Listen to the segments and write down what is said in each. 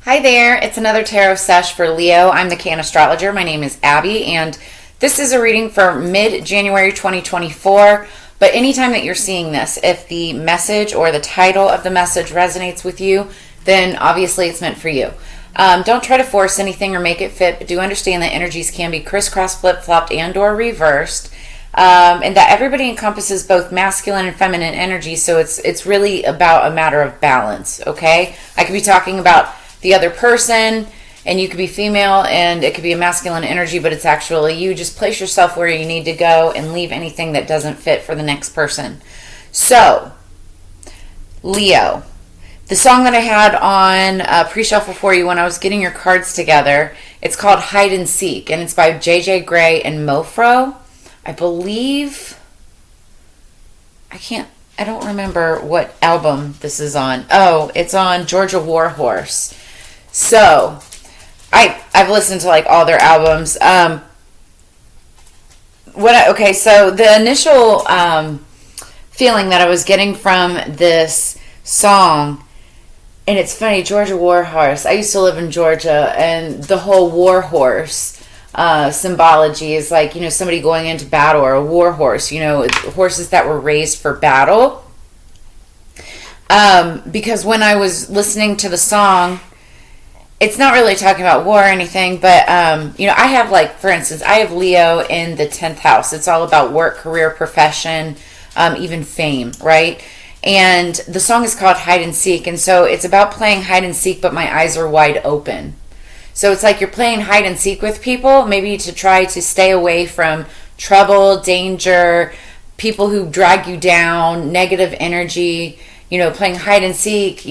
Hi there, it's another tarot sesh for Leo. I'm the Cannastrologer. My name is Abby, and this is a reading for mid-January 2024. But anytime that you're seeing this, if the message or the title of the message resonates with you, then obviously it's meant for you. Don't try to force anything or make it fit, but do understand that energies can be crisscross, flip-flopped, and or reversed. And that everybody encompasses both masculine and feminine energy, so it's really about a matter of balance, okay? I could be talking about the other person, and you could be female, and it could be a masculine energy, but it's actually you. Just place yourself where you need to go and leave anything that doesn't fit for the next person. So, Leo, the song that I had on pre-shuffle for you when I was getting your cards together, it's called Hide and Seek, and it's by J.J. Grey and Mofro. I believe, I don't remember what album this is on. Oh, it's on Georgia Warhorse. So, I've listened to like all their albums. So the initial feeling that I was getting from this song, and it's funny, Georgia Warhorse. I used to live in Georgia, and the whole warhorse symbology is like, somebody going into battle, or a war horse, horses that were raised for battle. Because when I was listening to the song, it's not really talking about war or anything, but, I have, like, for instance, I have Leo in the 10th house. It's all about work, career, profession, even fame, right? And the song is called Hide and Seek, and so it's about playing hide and seek, but my eyes are wide open. So it's like you're playing hide and seek with people, maybe to try to stay away from trouble, danger, people who drag you down, negative energy, playing hide and seek,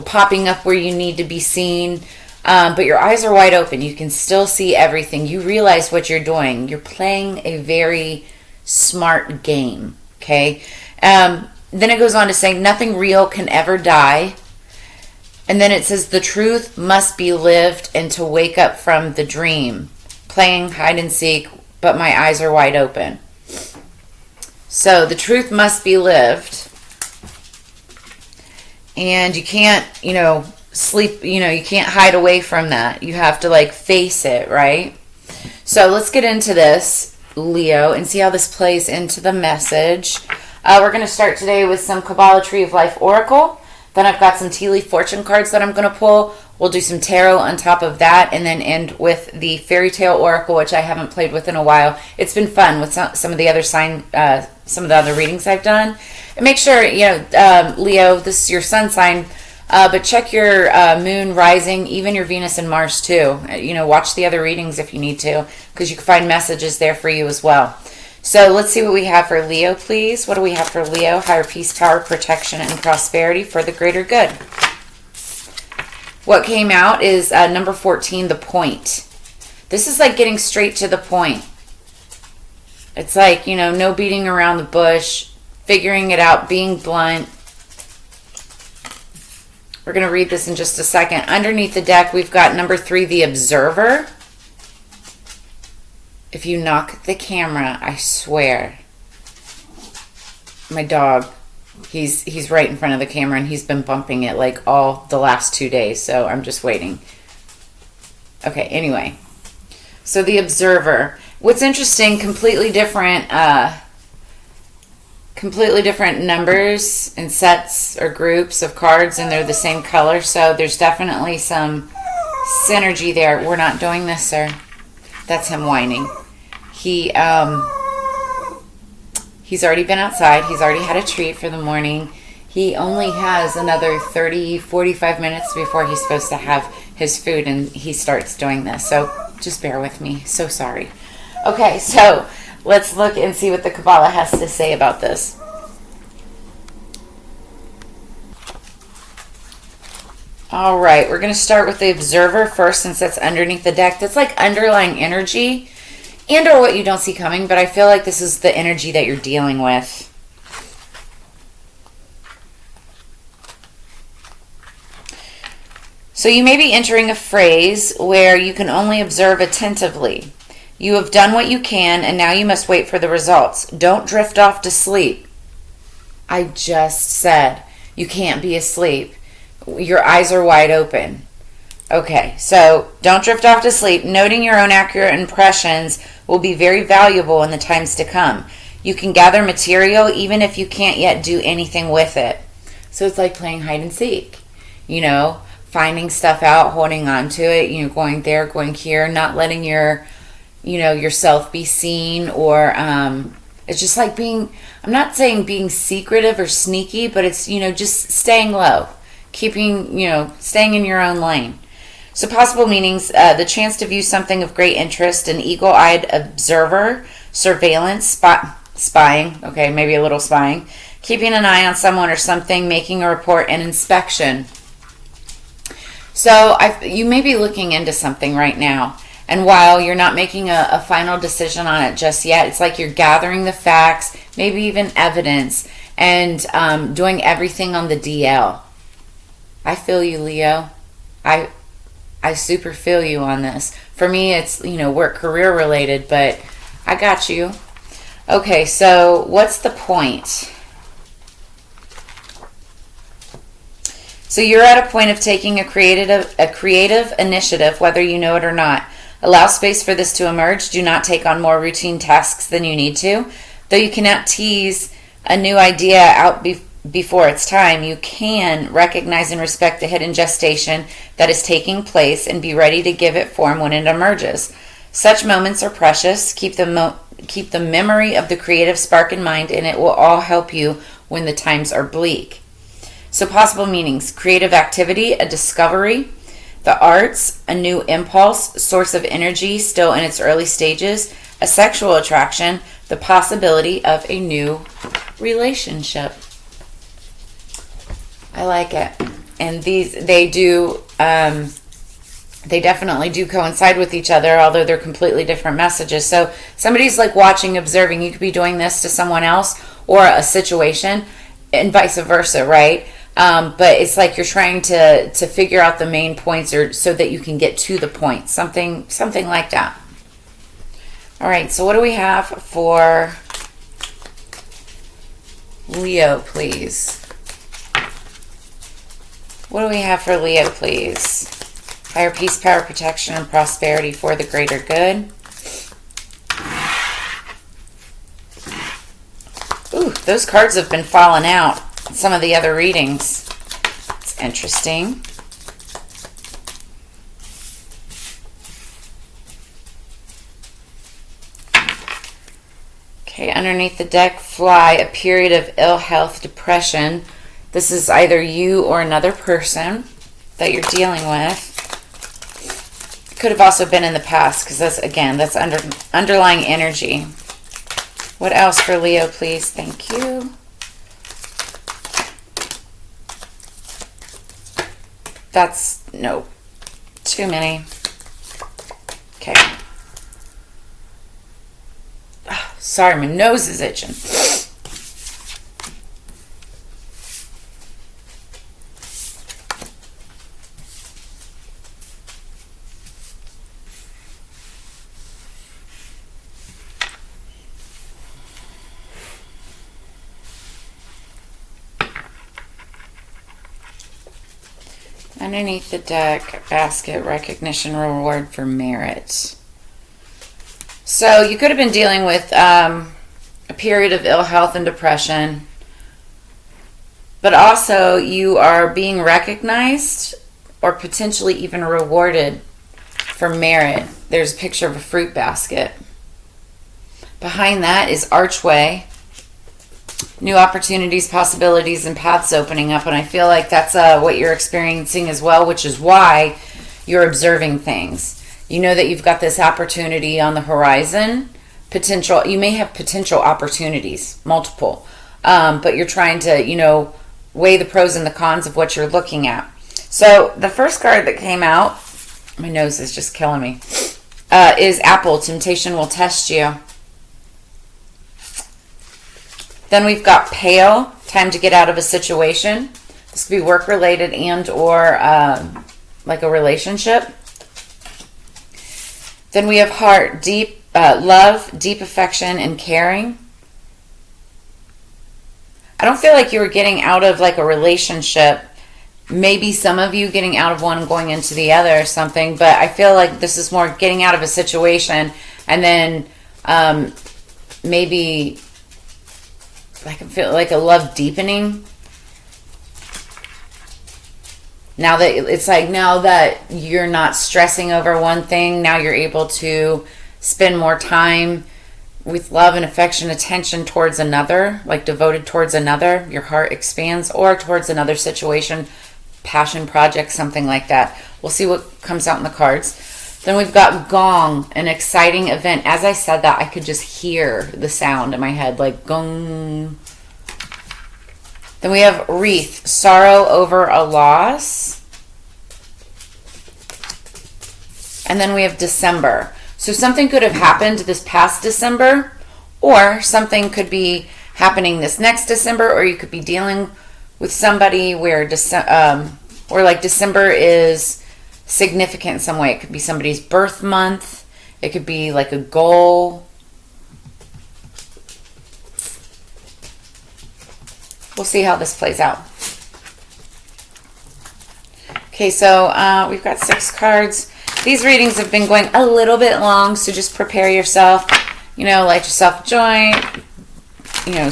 popping up where you need to be seen. But your eyes are wide open. You can still see everything. You realize what you're doing. You're playing a very smart game, okay? Then it goes on to say, nothing real can ever die. And then it says, the truth must be lived and to wake up from the dream. Playing hide and seek, but my eyes are wide open. So the truth must be lived. And you can't, sleep, you can't hide away from that. You have to face it, right? So let's get into this, Leo, and see how this plays into the message. We're going to start today with some Kabbalah Tree of Life Oracle. Then I've got some tea leaf fortune cards that I'm going to pull. We'll do some tarot on top of that, and then end with the Faerytale Oracle, which I haven't played with in a while. It's been fun with some of the other some of the other readings I've done. And make sure, Leo, this is your sun sign, but check your moon, rising, even your Venus and Mars too. Watch the other readings if you need to, because you can find messages there for you as well. So let's see what we have for Leo, please. What do we have for Leo? Higher peace, power, protection, and prosperity for the greater good. What came out is number 14, the point. This is like getting straight to the point. It's like, no beating around the bush, figuring it out, being blunt. We're going to read this in just a second. Underneath the deck, we've got number 3, the observer. If you knock the camera, I swear, my dog, he's right in front of the camera, and he's been bumping it like all the last 2 days, so I'm just waiting. Okay, anyway. So the observer. What's interesting, completely different numbers and sets or groups of cards, and they're the same color, so there's definitely some synergy there. We're not doing this, sir. That's him whining. He's already been outside. He's already had a treat for the morning. He only has another 30, 45 minutes before he's supposed to have his food, and he starts doing this. So just bear with me. So sorry. Okay, so let's look and see what the Kabbalah has to say about this. All right, we're going to start with the observer first, since that's underneath the deck. That's like underlying energy and or what you don't see coming, but I feel like this is the energy that you're dealing with. So you may be entering a phase where you can only observe attentively. You have done what you can, and now you must wait for the results. Don't drift off to sleep. I just said you can't be asleep. Your eyes are wide open. Okay, so don't drift off to sleep. Noting your own accurate impressions will be very valuable in the times to come. You can gather material even if you can't yet do anything with it. So it's like playing hide and seek, finding stuff out, holding on to it, going there, going here, not letting yourself be seen, or it's just like I'm not saying being secretive or sneaky, but it's, just staying low, staying in your own lane. So possible meanings, the chance to view something of great interest, an eagle-eyed observer, surveillance, spying, okay, maybe a little spying, keeping an eye on someone or something, making a report, and inspection. So you may be looking into something right now, and while you're not making a final decision on it just yet, it's like you're gathering the facts, maybe even evidence, and doing everything on the DL. I feel you, Leo. I super feel you on this. For me, it's, work career related, but I got you. Okay, so what's the point? So you're at a point of taking a creative initiative, whether you know it or not. Allow space for this to emerge. Do not take on more routine tasks than you need to. Though you cannot tease a new idea out before it's time, you can recognize and respect the hidden gestation that is taking place and be ready to give it form when it emerges. Such moments are precious. Keep the memory of the creative spark in mind, and it will all help you when the times are bleak. So possible meanings: creative activity, a discovery, the arts, a new impulse, source of energy still in its early stages, a sexual attraction, the possibility of a new relationship. I like it. And they definitely do coincide with each other, although they're completely different messages. So somebody's like watching, observing. You could be doing this to someone else or a situation, and vice versa, right? But it's like you're trying to figure out the main points, or so that you can get to the point. Something like that. All right, so what do we have for Leo, please? What do we have for Leo, please? Higher peace, power, protection, and prosperity for the greater good. Ooh, those cards have been falling out in some of the other readings. It's interesting. Okay, underneath the deck, fly, a period of ill health, depression. This is either you or another person that you're dealing with. Could have also been in the past, because that's underlying energy. What else for Leo, please? Thank you. No, too many. Okay. Oh, sorry, my nose is itching. Underneath the deck, basket, recognition, reward for merit. So you could have been dealing with a period of ill health and depression, but also you are being recognized or potentially even rewarded for merit. There's a picture of a fruit basket. Behind that is archway, new opportunities, possibilities, and paths opening up. And I feel like that's what you're experiencing as well, which is why you're observing things. You know that you've got this opportunity on the horizon. You may have potential opportunities, multiple. But you're trying to, weigh the pros and the cons of what you're looking at. So the first card that came out, my nose is just killing me, is Apple, temptation will test you. Then we've got Pale, time to get out of a situation. This could be work-related and or like a relationship. Then we have Heart, deep love, deep affection, and caring. I don't feel like you were getting out of like a relationship maybe some of you getting out of one and going into the other or something, but I feel like this is more getting out of a situation and then maybe I can feel like a love deepening. Now that you're not stressing over one thing, now you're able to spend more time with love and affection, attention towards another, like devoted towards another. Your heart expands, or towards another situation, passion project, something like that. We'll see what comes out in the cards. Then we've got gong, an exciting event. As I said that, I could just hear the sound in my head, like gong. Then we have wreath, sorrow over a loss. And then we have December. So something could have happened this past December, or something could be happening this next December, or you could be dealing with somebody where December is significant in some way. It could be somebody's birth month. It could be like a goal. We'll see how this plays out. Okay, so we've got 6 cards. These readings have been going a little bit long, so just prepare yourself. Light yourself a joint.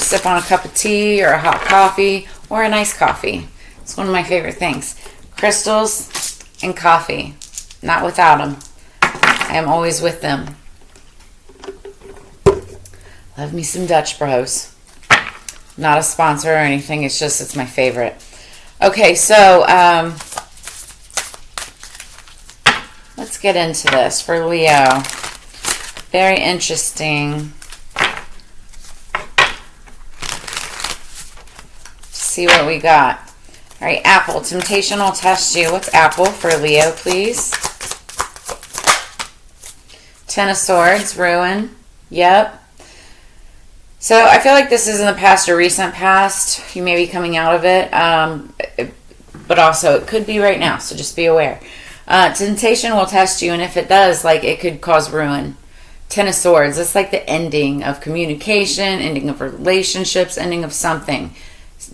Sip on a cup of tea or a hot coffee or an iced coffee. It's one of my favorite things. Crystals and coffee. Not without them. I am always with them. Love me some Dutch Bros. Not a sponsor or anything. It's my favorite. Okay, so let's get into this for Leo. Very interesting. See what we got. All right, Apple. Temptation will test you. What's Apple for Leo, please? 10 of Swords. Ruin. Yep. So I feel like this is in the past or recent past. You may be coming out of it. But also it could be right now. So just be aware. Temptation will test you. And if it does, it could cause ruin. 10 of Swords. It's like the ending of communication, ending of relationships, ending of something.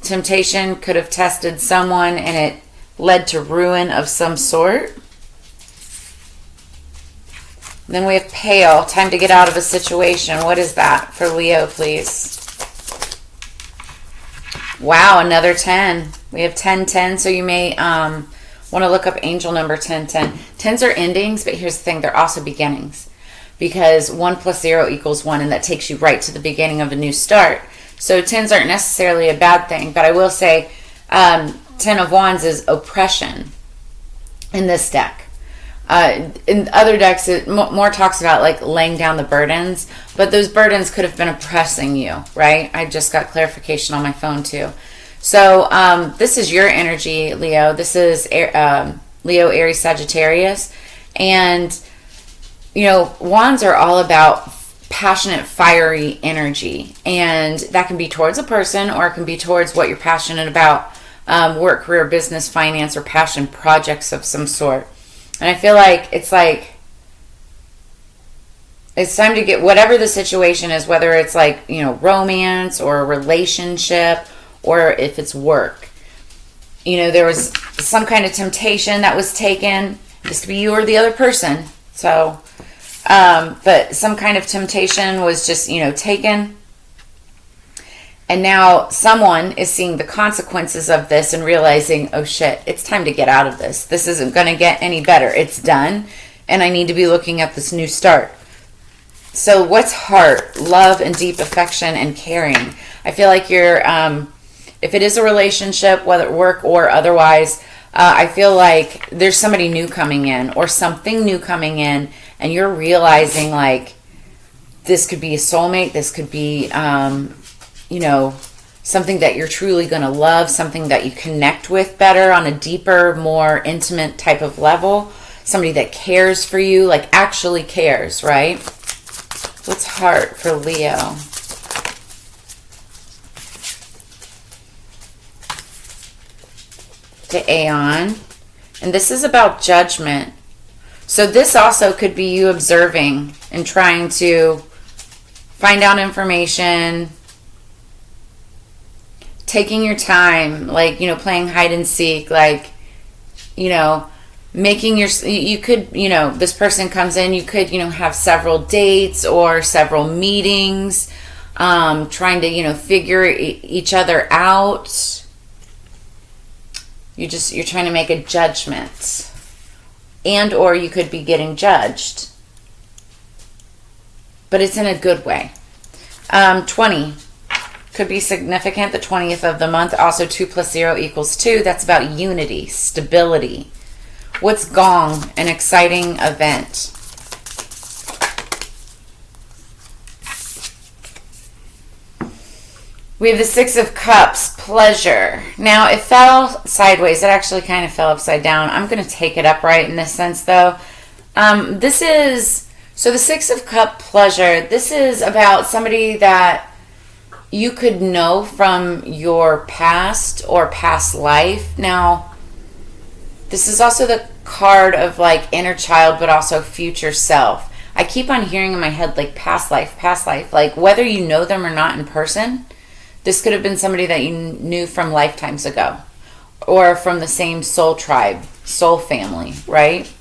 Temptation could have tested someone and it led to ruin of some sort. Then we have Pale. Time to get out of a situation. What is that for Leo, please? Wow, another 10. We have 10-10, so you may want to look up angel number 10-10. 10s are endings, but here's the thing. They're also beginnings. Because 1 plus 0 equals 1, and that takes you right to the beginning of a new start. So 10s aren't necessarily a bad thing, but I will say 10 of Wands is oppression in this deck. In other decks, it more talks about laying down the burdens, but those burdens could have been oppressing you, right? I just got clarification on my phone too. So this is your energy, Leo. This is Leo, Aries, Sagittarius. And, Wands are all about passionate, fiery energy. And that can be towards a person or it can be towards what you're passionate about, work, career, business, finance, or passion projects of some sort. And I feel like it's time to get whatever the situation is, whether it's romance or a relationship or if it's work. There was some kind of temptation that was taken. This could be you or the other person. So, but some kind of temptation was just, taken. And now someone is seeing the consequences of this and realizing, oh shit, it's time to get out of this. This isn't going to get any better. It's done. And I need to be looking at this new start. So what's heart, love, and deep affection and caring? I feel like you're, if it is a relationship, whether work or otherwise, I feel like there's somebody new coming in or something new coming in. And you're realizing this could be a soulmate. This could be, something that you're truly going to love, something that you connect with better on a deeper, more intimate type of level, somebody that cares for you, actually cares, right? What's heart for Leo? The Aeon. And this is about judgment. So this also could be you observing and trying to find out information, taking your time, like, playing hide and seek, like, making you could, this person comes in, you could, have several dates or several meetings, trying to, figure each other out. You're trying to make a judgment, and or you could be getting judged, but it's in a good way. 20 could be significant, the 20th of the month. Also 2 + 0 = 2. That's about unity, stability. What's gong? An exciting event. We have the 6 of Cups, pleasure. Now, it fell sideways. It actually kind of fell upside down. I'm going to take it upright in this sense, though. So the 6 of Cup, pleasure, this is about somebody that you could know from your past or past life. Now, this is also the card of, like, inner child, but also future self. I keep on hearing in my head, like, past life. Like, whether you know them or not in person, this could have been somebody that you knew from lifetimes ago, or from the same soul tribe, soul family, right?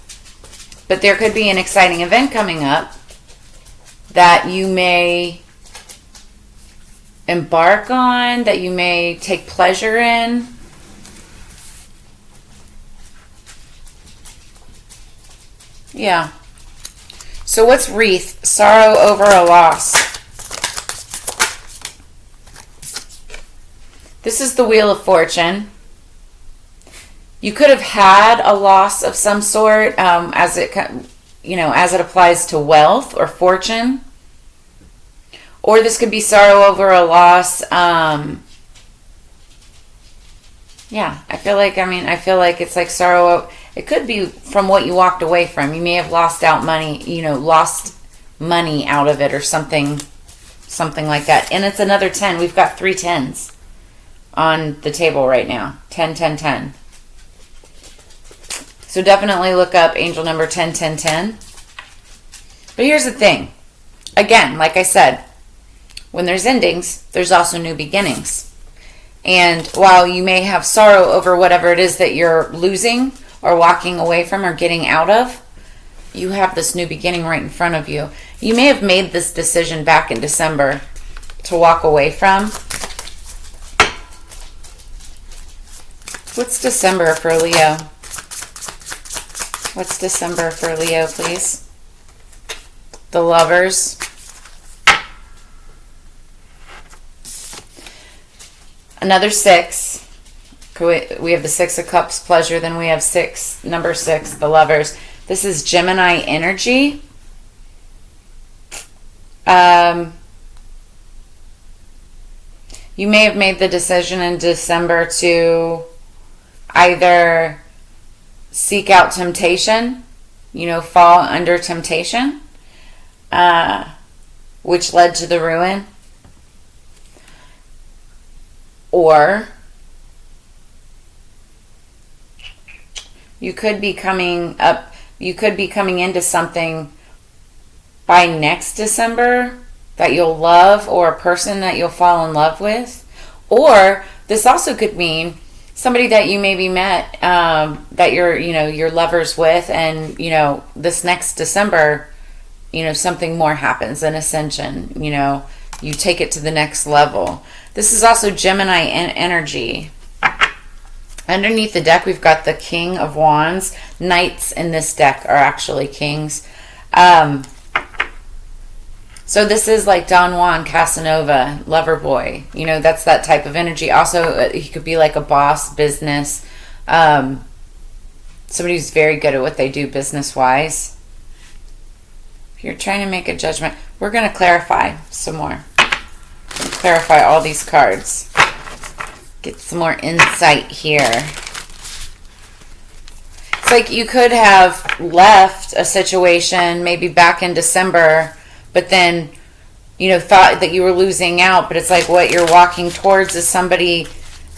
But there could be an exciting event coming up that you may embark on, that you may take pleasure in. Yeah. So what's wreath? Sorrow over a loss. This is the Wheel of Fortune. You could have had a loss of some sort, as it applies to wealth or fortune, or this could be sorrow over a loss. Yeah, I feel like it's like sorrow. It could be from what you walked away from. You may have lost money out of it or something like that. And it's another 10. We've got 3 10s on the table right now. 10, 10, 10. So definitely look up angel number 10, 10, 10. But here's the thing. Again, like I said, when there's endings, there's also new beginnings. And while you may have sorrow over whatever it is that you're losing or walking away from or getting out of, you have this new beginning right in front of you. You may have made this decision back in December to walk away from. What's December for Leo? What's December for Leo, please? The Lovers. Another 6. We have the 6 of Cups, pleasure. Then we have number 6, the Lovers. This is Gemini energy. You may have made the decision in December to either seek out temptation, fall under temptation, which led to the ruin, or you could be coming into something by next December that you'll love, or a person that you'll fall in love with. Or this also could mean somebody that you maybe met, that you're lovers with, and this next December, something more happens, an ascension, you take it to the next level. This is also Gemini energy. Underneath the deck, we've got the King of Wands. Knights in this deck are actually kings. So this is like Don Juan, Casanova, lover boy. That's that type of energy. Also, he could be like a boss, business. Somebody who's very good at what they do business-wise. If you're trying to make a judgment, we're going to clarify some more. Clarify all these cards. Get some more insight here. It's like you could have left a situation maybe back in December, but then, thought that you were losing out. But it's like what you're walking towards is somebody,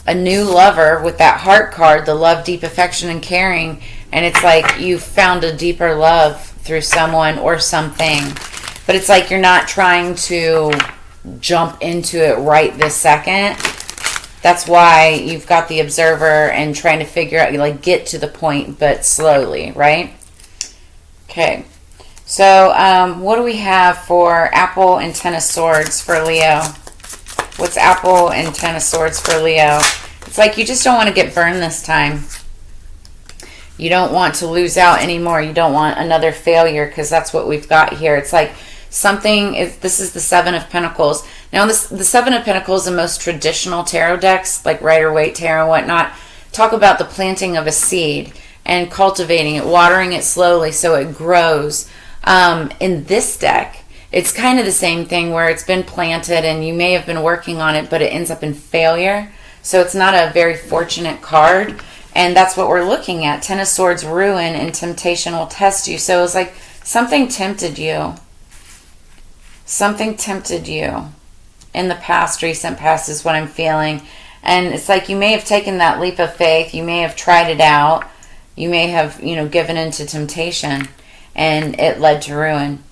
a new lover with that heart card, the love, deep affection, and caring. And it's like you found a deeper love through someone or something. But it's like you're not trying to jump into it right this second. That's why you've got the observer and trying to figure out, like, get to the point, but slowly, right? Okay. So, what do we have for Apple and Ten of Swords for Leo? What's Apple and Ten of Swords for Leo? It's like you just don't want to get burned this time. You don't want to lose out anymore. You don't want another failure, because that's what we've got here. It's like this is the Seven of Pentacles. Now, the Seven of Pentacles, the most traditional tarot decks, like Rider-Waite Tarot and whatnot, talk about the planting of a seed and cultivating it, watering it slowly so it grows. In this deck, it's kind of the same thing where it's been planted and you may have been working on it, but it ends up in failure. So it's not a very fortunate card. And that's what we're looking at. Ten of Swords, ruin, and temptation will test you. So it's like something tempted you. Something tempted you in the past, recent past is what I'm feeling. And it's like you may have taken that leap of faith. You may have tried it out. You may have, given into temptation, and it led to ruin.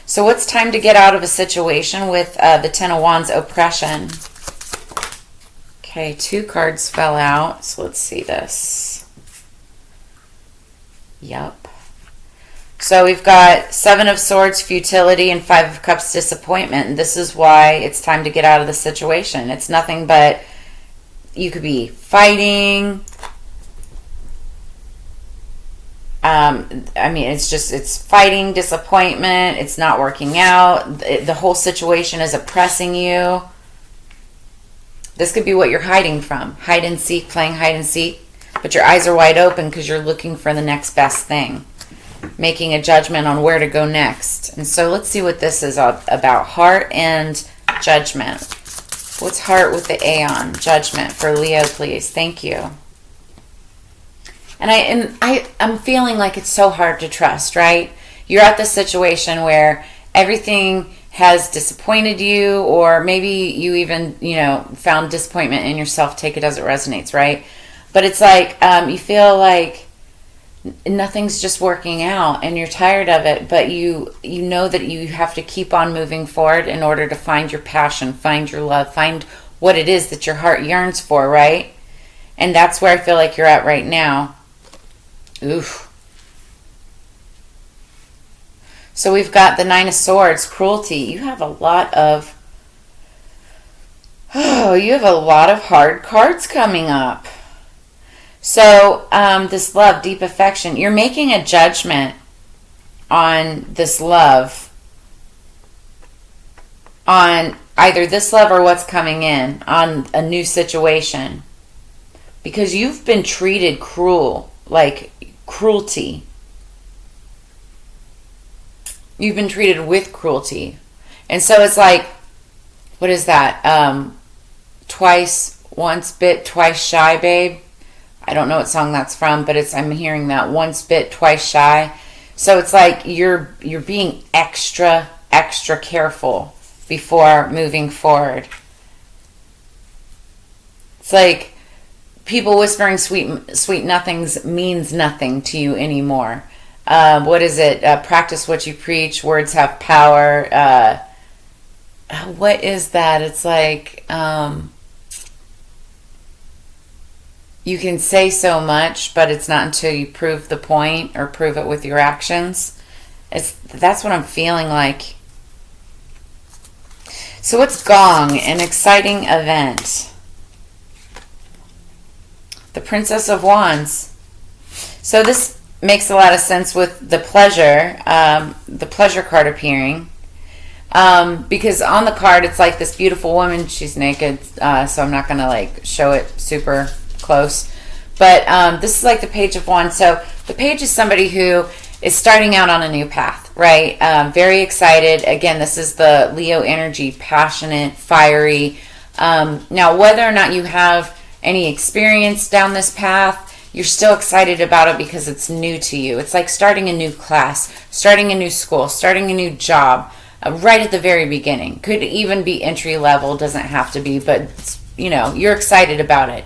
So what's time to get out of a situation with the Ten of Wands, oppression? Okay, 2 cards fell out. So let's see this. Yup. So we've got 7 of Swords, futility, and 5 of Cups, disappointment. And this is why it's time to get out of the situation. It's nothing but you could be fighting. It's fighting, disappointment. It's not working out. The whole situation is oppressing you. This could be what you're hiding from. Hide and seek, playing hide and seek. But your eyes are wide open because you're looking for the next best thing. Making a judgment on where to go next. And so let's see what this is about. Heart and judgment. What's heart with the Aeon? Judgment for Leo, please. Thank you. And I'm feeling like it's so hard to trust, right? You're at this situation where everything has disappointed you, or maybe you even, found disappointment in yourself. Take it as it resonates, right? But it's like you feel like nothing's just working out and you're tired of it, but you know that you have to keep on moving forward in order to find your passion, find your love, find what it is that your heart yearns for, right? And that's where I feel like you're at right now. Oof. So we've got the 9 of Swords, cruelty. You have a lot of hard cards coming up. So this love, deep affection, you're making a judgment on this love, on either this love or what's coming in, on a new situation, because you've been treated cruel, like cruelty. You've been treated with cruelty. And so it's like, what is that? Once bit, twice shy, babe. I don't know what song that's from, but I'm hearing that. Once bit, twice shy. So it's like you're being extra careful before moving forward. It's like people whispering sweet nothings means nothing to you anymore. What is it? Practice what you preach. Words have power. What is that? It's like you can say so much, but it's not until you prove the point or prove it with your actions. That's what I'm feeling like. So what's Gong? An exciting event. The Princess of Wands. So this makes a lot of sense with the pleasure card appearing. Because on the card, it's like this beautiful woman. She's naked, so I'm not going to show it super close. But this is like the Page of Wands. So the Page is somebody who is starting out on a new path, right? Very excited. Again, this is the Leo energy, passionate, fiery. Now, whether or not you have any experience down this path, you're still excited about it because it's new to you. It's like starting a new class, starting a new school, starting a new job, right at the very beginning. Could even be entry level, doesn't have to be, but you're excited about it.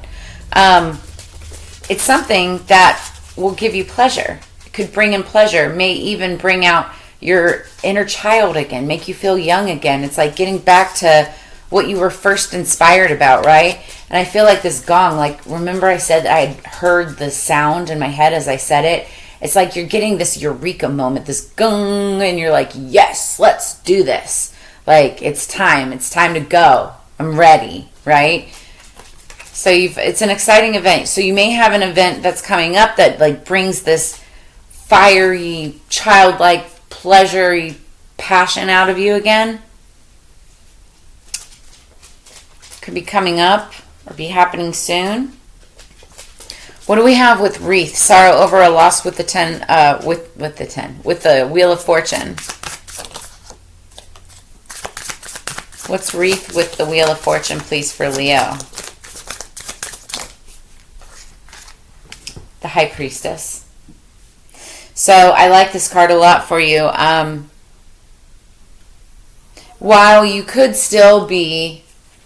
It's something that will give you pleasure. It could bring in pleasure, may even bring out your inner child again, make you feel young again. It's like getting back to what you were first inspired about, right? And I feel like this gong, like, remember I said I had heard the sound in my head as I said it? It's like you're getting this eureka moment, this gong, and you're like, yes, let's do this. Like, it's time to go. I'm ready, right? So it's an exciting event. So you may have an event that's coming up that like brings this fiery, childlike, pleasure-y passion out of you again. Could be coming up or be happening soon. What do we have with wreath? Sorrow over a loss with the 10, with the Wheel of Fortune. What's wreath with the Wheel of Fortune, please, for Leo? The High Priestess. So I like this card a lot for you. While you could still be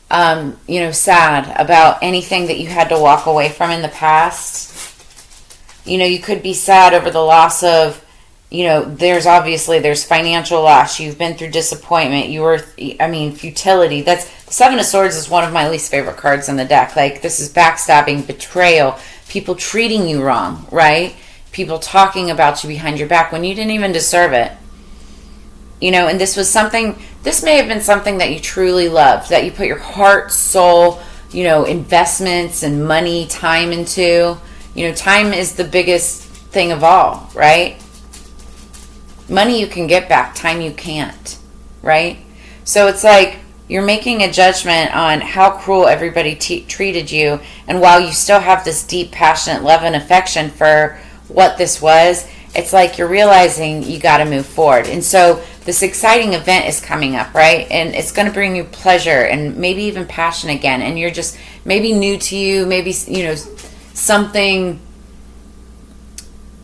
sad about anything that you had to walk away from in the past. You could be sad over the loss of, there's financial loss. You've been through disappointment. Futility. The Seven of Swords is one of my least favorite cards in the deck. Like, this is backstabbing, betrayal, people treating you wrong, right? People talking about you behind your back when you didn't even deserve it. And this may have been something that you truly loved, that you put your heart, soul, investments and money, time into. Time is the biggest thing of all, right? Money you can get back, time you can't, right? So it's like you're making a judgment on how cruel everybody treated you, and while you still have this deep, passionate love and affection for what this was, it's like you're realizing you got to move forward. And so this exciting event is coming up, right? And it's going to bring you pleasure and maybe even passion again. And you're just maybe new to you, maybe, something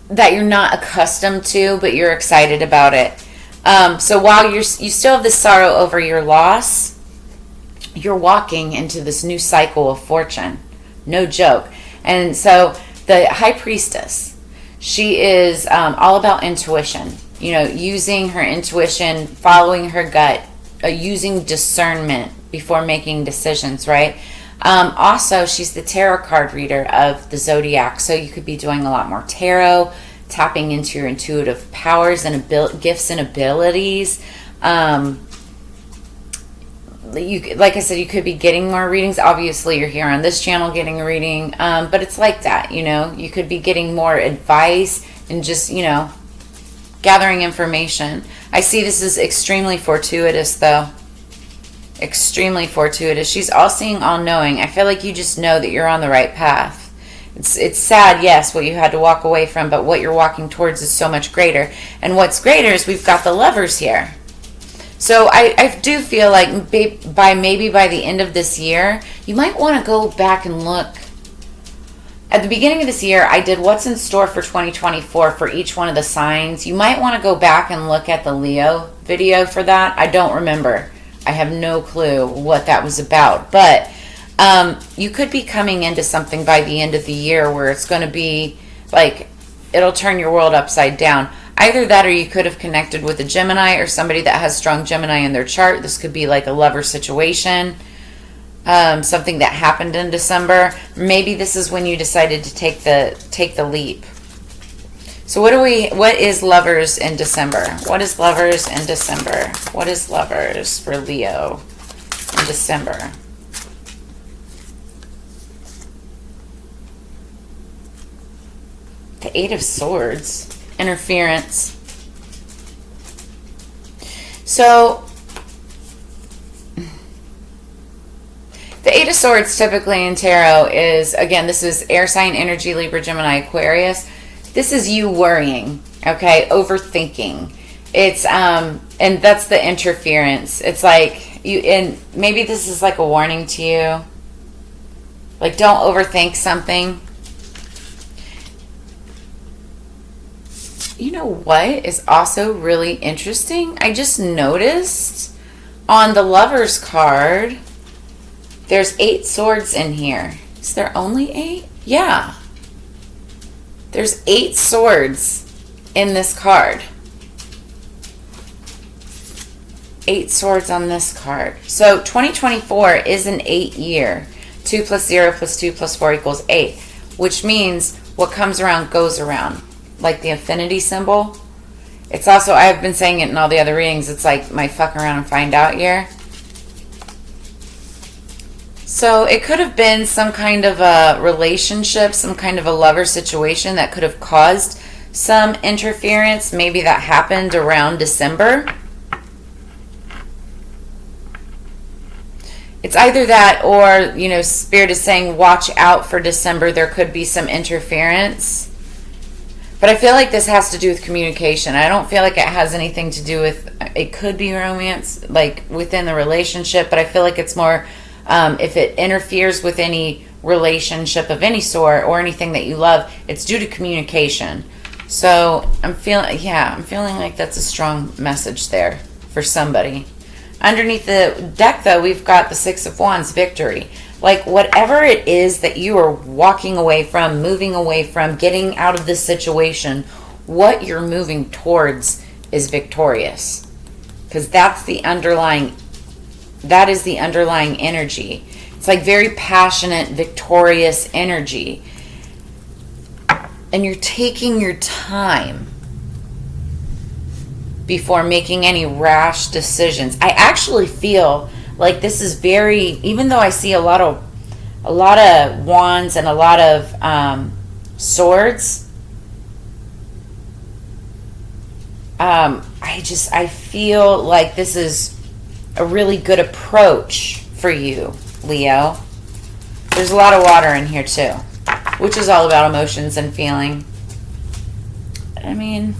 that you're not accustomed to, but you're excited about it. So while you still have this sorrow over your loss, you're walking into this new cycle of fortune. No joke. And so the High Priestess, she is all about intuition, using her intuition, following her gut, using discernment before making decisions, right? Also, she's the tarot card reader of the Zodiac, so you could be doing a lot more tarot, tapping into your intuitive powers and gifts and abilities. Like I said, you could be getting more readings. Obviously, you're here on this channel getting a reading, but it's like that, you could be getting more advice and just, gathering information. I see this is extremely fortuitous, though. Extremely fortuitous. She's all-seeing, all-knowing. I feel like you just know that you're on the right path. It's sad, yes, what you had to walk away from, but what you're walking towards is so much greater. And what's greater is we've got the Lovers here. So I do feel like maybe by the end of this year, you might want to go back and look. At the beginning of this year, I did what's in store for 2024 for each one of the signs. You might want to go back and look at the Leo video for that. I don't remember. I have no clue what that was about. But you could be coming into something by the end of the year where it's going to be like, it'll turn your world upside down. Either that, or you could have connected with a Gemini or somebody that has strong Gemini in their chart. This could be like a lover situation, something that happened in December. Maybe this is when you decided to take the leap. So what is Lovers in December? What is Lovers in December? What is Lovers for Leo in December? The Eight of Swords. Interference. So the Eight of Swords typically in tarot is, again, this is air sign energy, Libra, Gemini, Aquarius. This is you worrying, okay, overthinking. It's and that's the interference. It's like you, and maybe this is like a warning to you. Like, don't overthink something. You know what is also really interesting? I just noticed on the Lovers card, there's 8 swords in here. Is there only 8? Yeah. There's 8 swords in this card. 8 swords on this card. So 2024 is an 8 year. 2 plus 0 plus 2 plus 4 equals 8. Which means what comes around goes around. Like the infinity symbol. It's also, I've been saying it in all the other readings, it's like my fuck around and find out year. So it could have been some kind of a relationship, some kind of a lover situation that could have caused some interference. Maybe that happened around December. It's either that or, Spirit is saying watch out for December. There could be some interference. But I feel like this has to do with communication. I don't feel like it has anything to do with, it could be romance, like within the relationship, but I feel like it's more if it interferes with any relationship of any sort or anything that you love, it's due to communication. So I'm feeling like that's a strong message there for somebody. Underneath the deck, though, we've got the Six of Wands, victory. Like, whatever it is that you are walking away from, moving away from, getting out of this situation, what you're moving towards is victorious. Because that is the underlying energy. It's like very passionate, victorious energy. And you're taking your time before making any rash decisions. I actually feel like this is very, even though I see a lot of wands and a lot of swords, I feel like this is a really good approach for you, Leo. There's a lot of water in here too, which is all about emotions and feeling. I mean,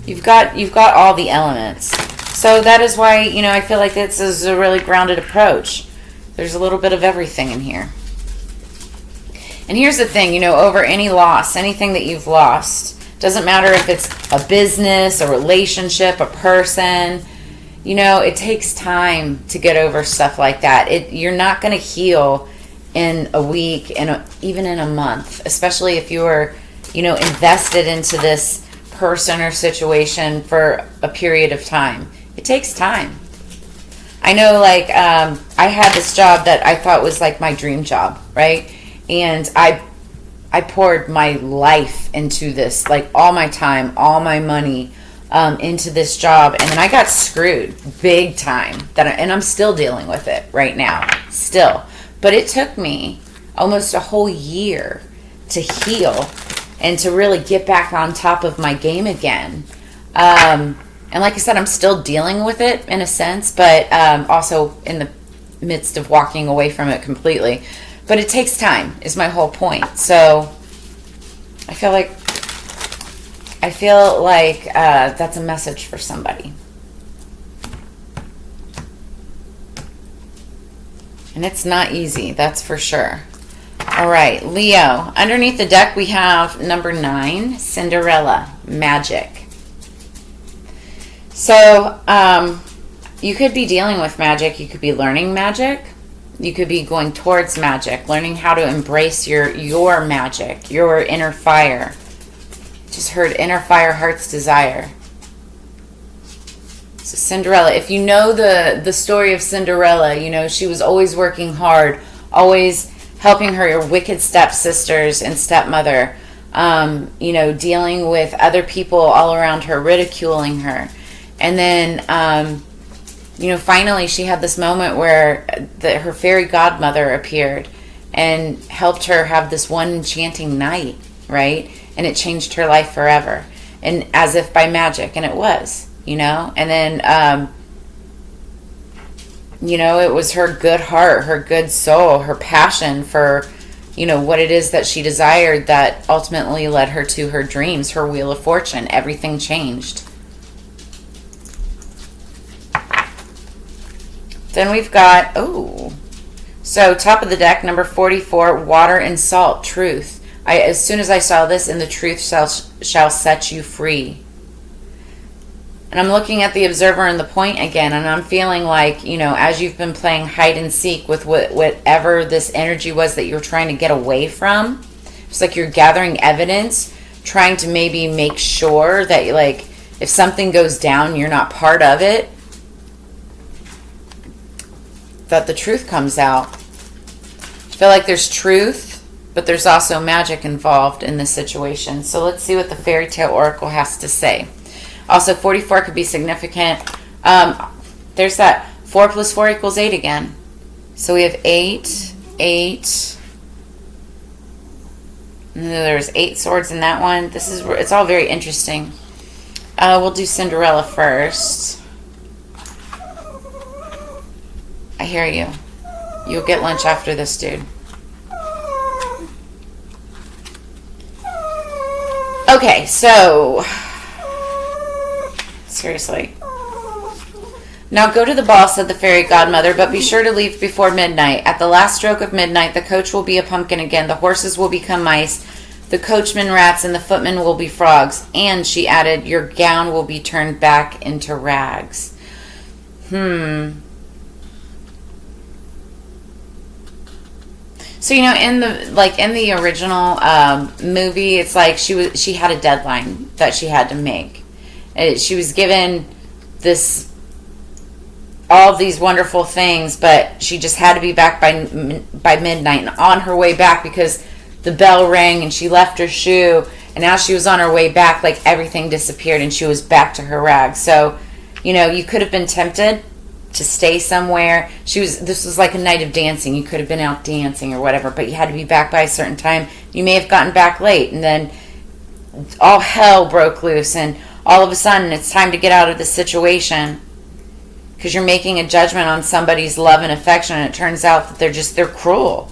you've got all the elements. So that is why, I feel like this is a really grounded approach. There's a little bit of everything in here. And here's the thing, over any loss, anything that you've lost, doesn't matter if it's a business, a relationship, a person, it takes time to get over stuff like that. You're not going to heal in a week, and even in a month, especially if you are, invested into this person or situation for a period of time. It takes time. I know, I had this job that I thought was like my dream job, right? And I poured my life into this, like all my time, all my money into this job, and then I got screwed big time. And I'm still dealing with it right now, still. But it took me almost a whole year to heal and to really get back on top of my game again. And like I said, I'm still dealing with it in a sense, but also in the midst of walking away from it completely. But it takes time, is my whole point. So I feel like that's a message for somebody. And it's not easy, that's for sure. All right, Leo. Underneath the deck, we have number 9, Cinderella, magic. So, you could be dealing with magic. You could be learning magic. You could be going towards magic, learning how to embrace your magic, your inner fire. Just heard inner fire, heart's desire. So Cinderella, if you know the story of Cinderella, she was always working hard, always helping her wicked stepsisters and stepmother, dealing with other people all around her, ridiculing her. And then, finally she had this moment where her fairy godmother appeared and helped her have this one enchanting night, right? And it changed her life forever. And as if by magic, and it was, And then, it was her good heart, her good soul, her passion for, what it is that she desired that ultimately led her to her dreams, her wheel of fortune. Everything changed. Then we've got, so top of the deck, number 44, water and salt, truth. As soon as I saw this, and the truth shall set you free. And I'm looking at the observer and the point again, and I'm feeling like, as you've been playing hide and seek with whatever this energy was that you're trying to get away from, it's like you're gathering evidence, trying to maybe make sure that, if something goes down, you're not part of it. that the truth comes out. I feel like there's truth, but there's also magic involved in this situation. So let's see what the Faerytale Oracle has to say. Also, 44 could be significant. There's that 4 plus 4 equals 8 again. So we have 8, 8. And there's 8 swords in that one. It's all very interesting. We'll do Cinderella first. I hear you. You'll get lunch after this, dude. Okay, so seriously. Now go to the ball, said the fairy godmother, but be sure to leave before midnight. At the last stroke of midnight, the coach will be a pumpkin again. The horses will become mice. The coachman rats and the footmen will be frogs. And, she added, your gown will be turned back into rags. So, you know, in the original movie, it's like she had a deadline that she had to make. She was given all of these wonderful things, but she just had to be back by midnight. And on her way back, because the bell rang and she left her shoe, and now she was on her way back, like everything disappeared and she was back to her rags. So, you know, you could have been tempted to stay somewhere. This was like a night of dancing. You could have been out dancing or whatever, but you had to be back by a certain time. You may have gotten back late, and then all hell broke loose, and all of a sudden it's time to get out of the situation because you're making a judgment on somebody's love and affection, and it turns out that they're cruel.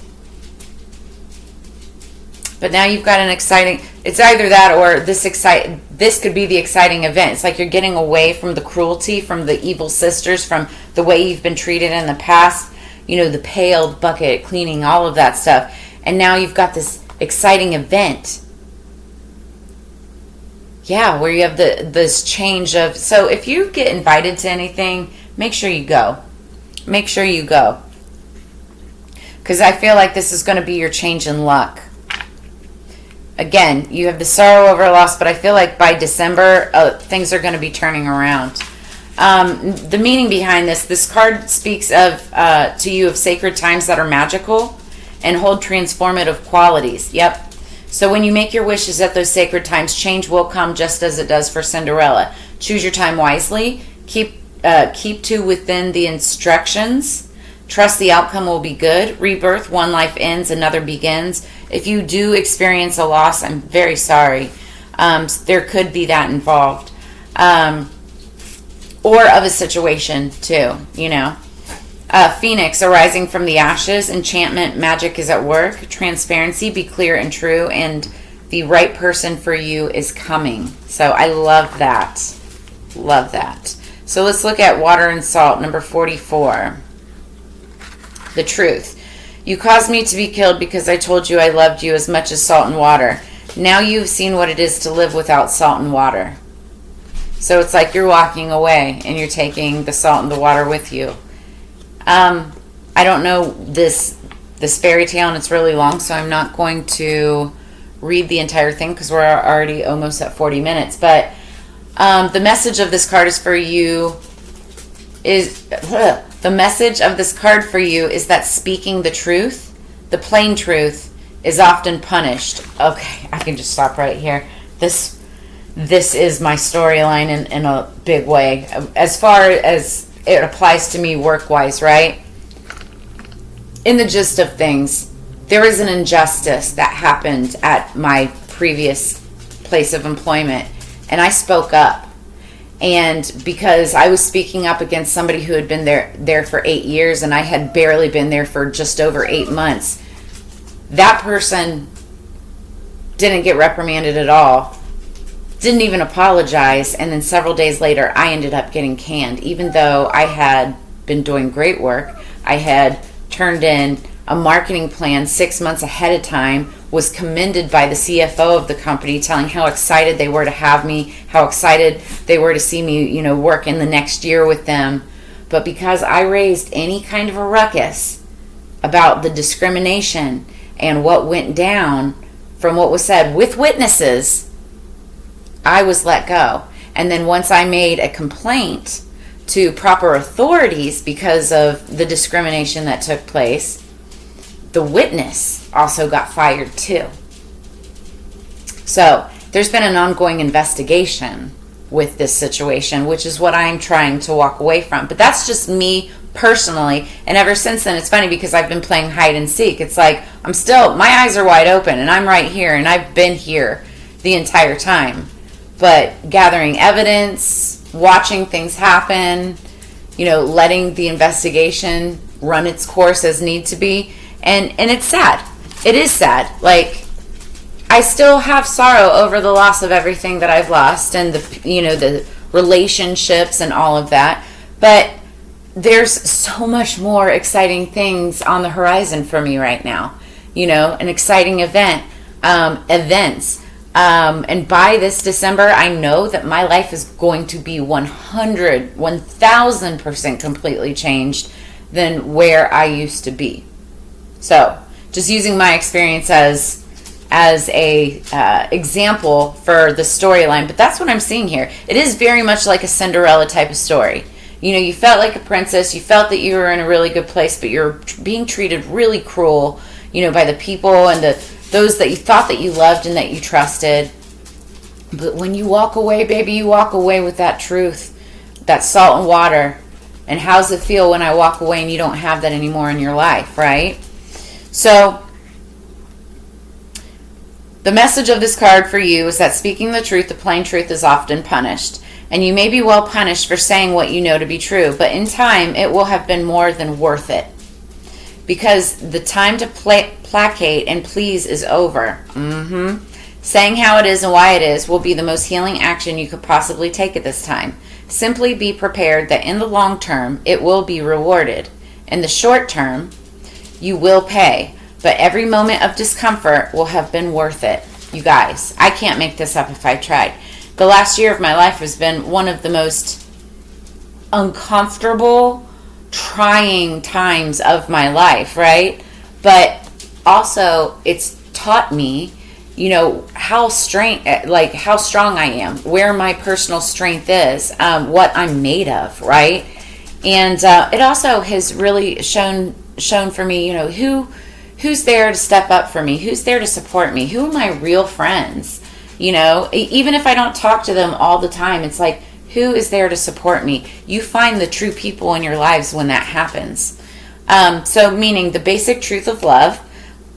But now you've got it's either that or this could be the exciting event. It's like you're getting away from the cruelty, from the evil sisters, from the way you've been treated in the past, you know, the pail, bucket, cleaning, all of that stuff. And now you've got this exciting event. Yeah, where you have this change of... So if you get invited to anything, make sure you go. Make sure you go. Because I feel like this is going to be your change in luck. Again, you have the sorrow over loss, but I feel like by December, things are going to be turning around. The meaning behind this card speaks to you of sacred times that are magical and hold transformative qualities. Yep. So when you make your wishes at those sacred times, change will come just as it does for Cinderella. Choose your time wisely. Keep to within the instructions. Trust the outcome will be good. Rebirth, one life ends, another begins. If you do experience a loss, I'm very sorry. There could be that involved. Or of a situation, too, you know. Phoenix, arising from the ashes. Enchantment, magic is at work. Transparency, be clear and true. And the right person for you is coming. So I love that. Love that. So let's look at water and salt, number 44. The truth. You caused me to be killed because I told you I loved you as much as salt and water. Now you've seen what it is to live without salt and water. So it's like you're walking away and you're taking the salt and the water with you. I don't know this fairy tale, and it's really long, so I'm not going to read the entire thing because we're already almost at 40 minutes. But the message of this card is for you the message of this card for you is that speaking the truth, the plain truth, is often punished. Okay, I can just stop right here. This is my storyline in a big way. As far as it applies to me work-wise, right? In the gist of things, there is an injustice that happened at my previous place of employment, and I spoke up. And because I was speaking up against somebody who had been there for 8 years, and I had barely been there for just over 8 months, that person didn't get reprimanded at all, didn't even apologize, and then several days later, I ended up getting canned, even though I had been doing great work. I had turned in a marketing plan 6 months ahead of time, was commended by the CFO of the company, telling how excited they were to have me, how excited they were to see me, you know, work in the next year with them. But because I raised any kind of a ruckus about the discrimination and what went down from what was said with witnesses, I was let go. And then once I made a complaint to proper authorities because of the discrimination that took place, the witness also got fired too. So there's been an ongoing investigation with this situation, which is what I'm trying to walk away from. But that's just me personally. And ever since then, it's funny because I've been playing hide and seek. It's like my eyes are wide open and I'm right here and I've been here the entire time. But gathering evidence, watching things happen, letting the investigation run its course as need to be. And it's sad. It is sad. Like, I still have sorrow over the loss of everything that I've lost and the relationships and all of that. But there's so much more exciting things on the horizon for me right now. An exciting events. And by this December, I know that my life is going to be 1000% completely changed than where I used to be. So, just using my experience as a example for the storyline, but that's what I'm seeing here. It is very much like a Cinderella type of story. You felt like a princess, you felt that you were in a really good place, but you're being treated really cruel, by the people and those that you thought that you loved and that you trusted. But when you walk away, baby, you walk away with that truth, that salt and water. And how's it feel when I walk away and you don't have that anymore in your life, right? So, the message of this card for you is that speaking the truth, the plain truth, is often punished. And you may be well punished for saying what you know to be true, but in time, it will have been more than worth it. Because the time to placate and please is over. Saying how it is and why it is will be the most healing action you could possibly take at this time. Simply be prepared that in the long term, it will be rewarded. In the short term, you will pay, but every moment of discomfort will have been worth it. You guys, I can't make this up if I tried. The last year of my life has been one of the most uncomfortable, trying times of my life, right? But also, it's taught me, how strong I am, where my personal strength is, what I'm made of, right? And it also has really shown for me, who's there to step up for me, who's there to support me, who are my real friends, even if I don't talk to them all the time, it's like, who is there to support me? You find the true people in your lives when that happens. So meaning the basic truth of love,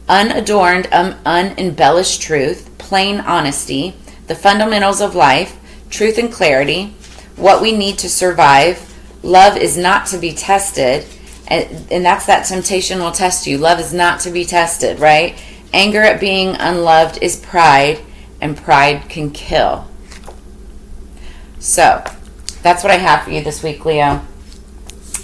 unadorned, unembellished truth, plain honesty, the fundamentals of life, truth and clarity, what we need to survive. Love is not to be tested, and that's that temptation will test you. Love is not to be tested, right? Anger at being unloved is pride, and pride can kill. So, that's what I have for you this week, Leo.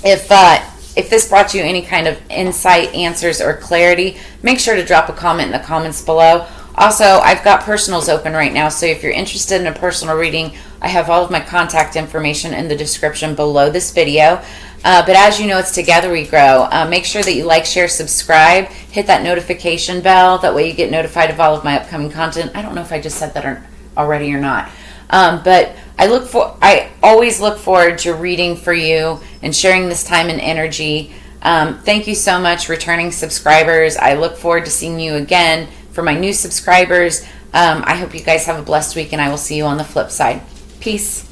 If this brought you any kind of insight, answers, or clarity, make sure to drop a comment in the comments below. Also, I've got personals open right now, so if you're interested in a personal reading, I have all of my contact information in the description below this video. But as you know, it's Together We Grow. Make sure that you like, share, subscribe, hit that notification bell. That way you get notified of all of my upcoming content. I don't know if I just said that already or not. But I always look forward to reading for you and sharing this time and energy. Thank you so much, returning subscribers. I look forward to seeing you again. For my new subscribers, I hope you guys have a blessed week, and I will see you on the flip side. Peace.